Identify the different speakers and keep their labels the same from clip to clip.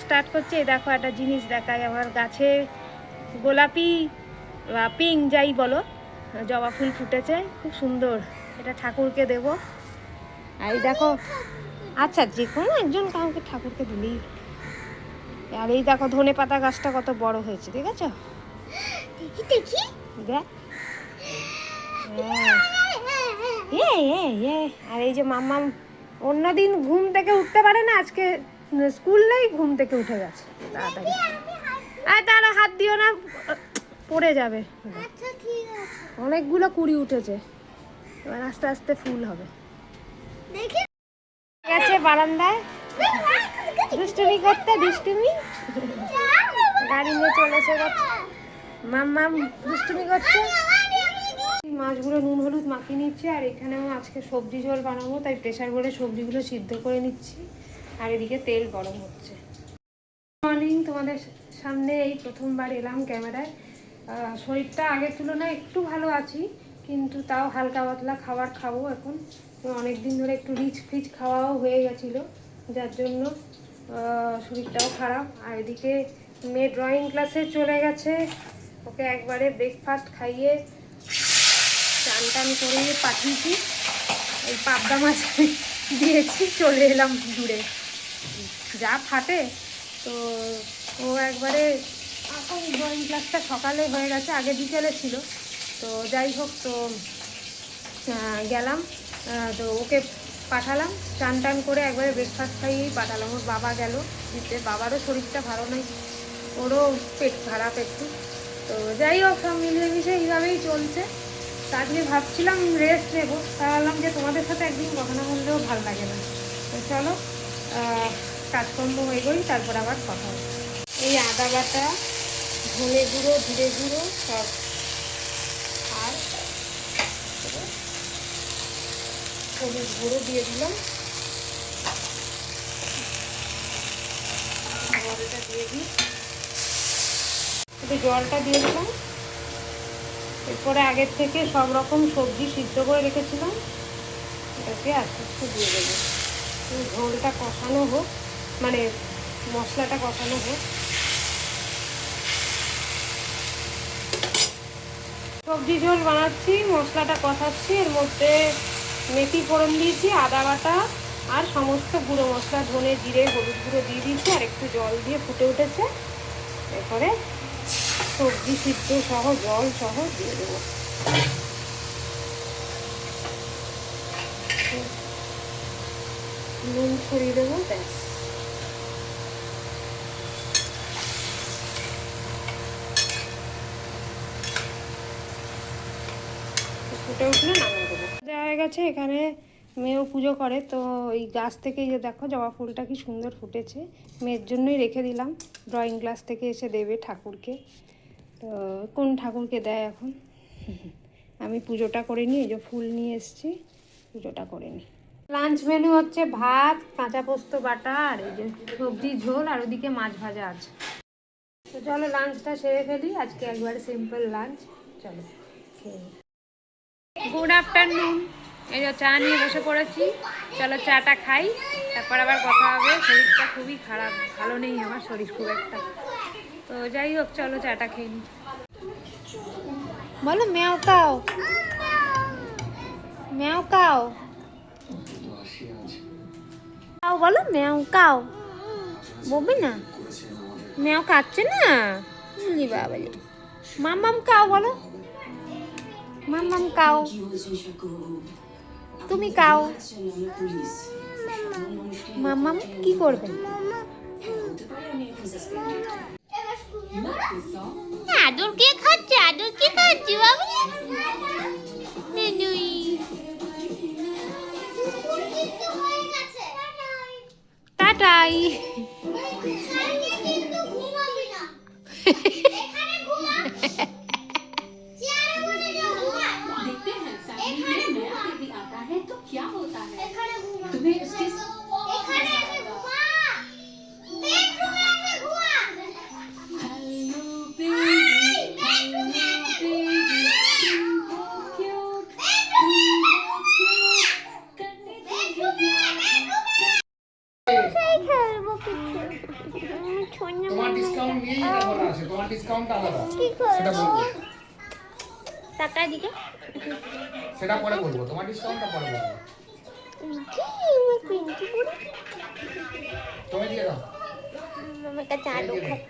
Speaker 1: Start করছে। দেখো একটা জিনিস দেখায়, আমার গাছে গোলাপি বা পিঙ্ক যাই বলো জবা ফুল ফুটেছে, খুব সুন্দর। এটা ঠাকুরকে দেব। আর এই দেখো, আচ্ছা যে কোনো একজন কাউকে ঠাকুরকে দিলেই। আর এই দেখো ধনে পাতা গাছটা কত বড় হয়েছে, ঠিক আছে? দেখ, আর এই যে মাম্মাম অন্যদিন ঘুম থেকে উঠতে পারে না, আজকে স্কুল নেই, ঘুম থেকে উঠে গেছে তাড়াতাড়ি। আর তারা হাত দিও না, পড়ে যাবে। অনেকগুলো কুড়ি উঠেছে, এবার আস্তে আস্তে ফুল হবে। গেছে বারান্দায় দুষ্টুমি করতে, দুষ্টুমি গাড়ি নিয়ে চলেছে, মাম্মাম দুষ্টুমি করছে। মাছগুলো নুন হলুদ মাখিয়ে নিচ্ছি, আর এখানেও আজকে সবজি ঝোল বানাবো, তাই প্রেসার করে সবজিগুলো সিদ্ধ করে নিচ্ছি। আর এদিকে তেল গরম হচ্ছে। মর্নিং, তোমাদের সামনে এই প্রথমবার এলাম ক্যামেরায়। শরীরটা আগের তুলনায় একটু ভালো আছি, কিন্তু তাও হালকা পাতলা খাবার খাবো এখন। অনেক দিন ধরে একটু রিচ ফিচ খাওয়াও হয়ে গেছিলো, যার জন্য শরীরটাও খারাপ। আর এদিকে মেয়ে ড্রয়িং ক্লাসে চলে গেছে, ওকে একবারে ব্রেকফাস্ট খাইয়ে চান টান করে পাঠিয়েছি। এই পাবদা মাছ দিয়েছি, চলে এলাম দূরে, যা ফাটে। তো ও একবারে এখন ড্রয়িং ক্লাসটা সকালে হয়ে গেছে, আগে বিকেলে ছিল। তো যাই হোক, তো গেলাম, তো ওকে পাঠালাম চান টান করে, একবারে ব্রেকফাস্ট খাইয়েই পাঠালাম। ওর বাবা গেল দিতে, বাবারও শরীরটা ভালো নেই, ওরও পেট খারাপ একটু। তো যাই হোক, সব মিলিয়ে মিশে এইভাবেই চলছে। আজকে ভাবছিলাম রেস্ট নেবো, ভাবলাম যে তোমাদের সাথে একদিন কথা না বললেও ভালো লাগে না। তো চলো কাজকর্ম হয়ে গই, তারপর আবার কথা হবে। এই আদা বাটা, ধনে গুঁড়ো, জিরে গুঁড়ো সব, আর হলুদ গুঁড়ো দিয়ে দিলাম। জলটা দিয়ে দিই, একটু জলটা দিয়ে দিলাম। এরপরে আগের থেকে সব রকম সবজি সিদ্ধ করে রেখেছিলাম, এটাকে আস্তে আস্তে দিয়ে দেবো। ঝোলটা কষানো হোক, মানে মশলাটা কষানো হোক। সবজি ঝোল বানাচ্ছি, মশলাটা কষাচ্ছি, এর মধ্যে মেথি ফোড়ন দিয়েছি, আদা বাটা আর সমস্ত গুঁড়ো মশলা, ধনে জিরে হলুদ গুঁড়ো দিয়ে দিয়েছি, আর একটু জল দিয়ে ফুটে উঠেছে। এরপরে সবজি সিদ্ধ সহ জল সহ দিয়ে দেবো। নুন ছড়িয়ে দেবো, ব্যাস। ফুটে উঠলে নামিয়ে দেবো। দেওয়া হয়ে গেছে। এখানে মেয়েও পুজো করে, তো এই গাছ থেকে যে দেখো জবা ফুলটা কি সুন্দর ফুটেছে, মেয়ের জন্যই রেখে দিলাম। ড্রয়িং ক্লাস থেকে এসে দেবে ঠাকুরকে। তো কোন ঠাকুরকে দেয় এখন, আমি পুজোটা করে নিই। এই যে ফুল নিয়ে এসেছি, পুজোটা করে নিই। লাঞ্চ মেনু হচ্ছে ভাত, কাঁচা পোস্ত বাটা, আর এই যে সবজি ঝোল, আর ওদিকে মাছ ভাজা আছে। তো চলো লাঞ্চটা সেরে ফেলি, আজকে একবারে সিম্পল লাঞ্চ। চলো গুড আফটারনুন, এই যে চা নিয়ে বসে পড়েছি। চলো চাটা খাই, তারপর আবার কথা হবে। শরীরটা খুবই খারাপ, ভালো নেই আমার শরীর খুব একটা। তো যাই হোক, চলো চাটা খেয়ে নিই। বলো ম্যাও কাও, ম্যাও কাও, কাও বলো, ম্যাও কাও। বলবে না, ম্যাও কাচ্ছে না, বলি বাবালি। মাম্মাম কাও বলো, মাম্মাম কাও, তুমি কাও। মাম্মাম কি করবে, আদর কে খাচ্ছে, আদর কে খাচ্ছে বাবু, টাটাই।
Speaker 2: তোমার ডিসকাউন্টটা আলাদা, সেটা বলবো,
Speaker 1: টাকা দিকে
Speaker 2: সেটা পরে বলবো, তোমার ডিসকাউন্টটা পরে বলবো। তুমি দিয়ে দাও,
Speaker 1: আমার কাছে আলু খাবো।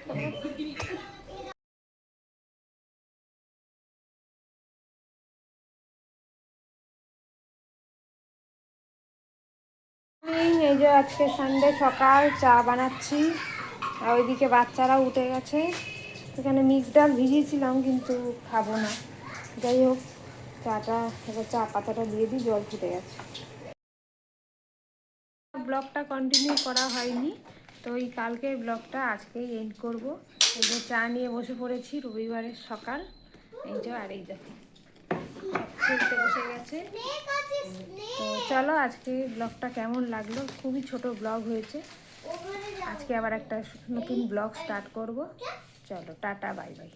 Speaker 1: এই যে আজকে সানডে সকাল চা বানাচ্ছি, আর ওইদিকে বাচ্চারা উঠে গেছে। এখানে মিক্স ডাল ভিজিয়েছিলাম কিন্তু খাবো না, যাই হোক চাটা এবার চা পাতাটা দিয়ে দিই, জল ফুটে গেছে। ব্লগটা কন্টিনিউ করা হয়নি, তো এই কালকের ব্লগটা আজকেই এন্ড করব। এই যে চা নিয়ে বসে পড়েছি, রবিবারের সকাল, এই যে আর এই দেখো খেলতে বসে গেছে। তো চলো আজকে ব্লগটা কেমন লাগলো, খুবই ছোট ব্লগ হয়েছে। আজকে আবার একটা নতুন ব্লগ স্টার্ট করব। চলো টাটা, বাই বাই।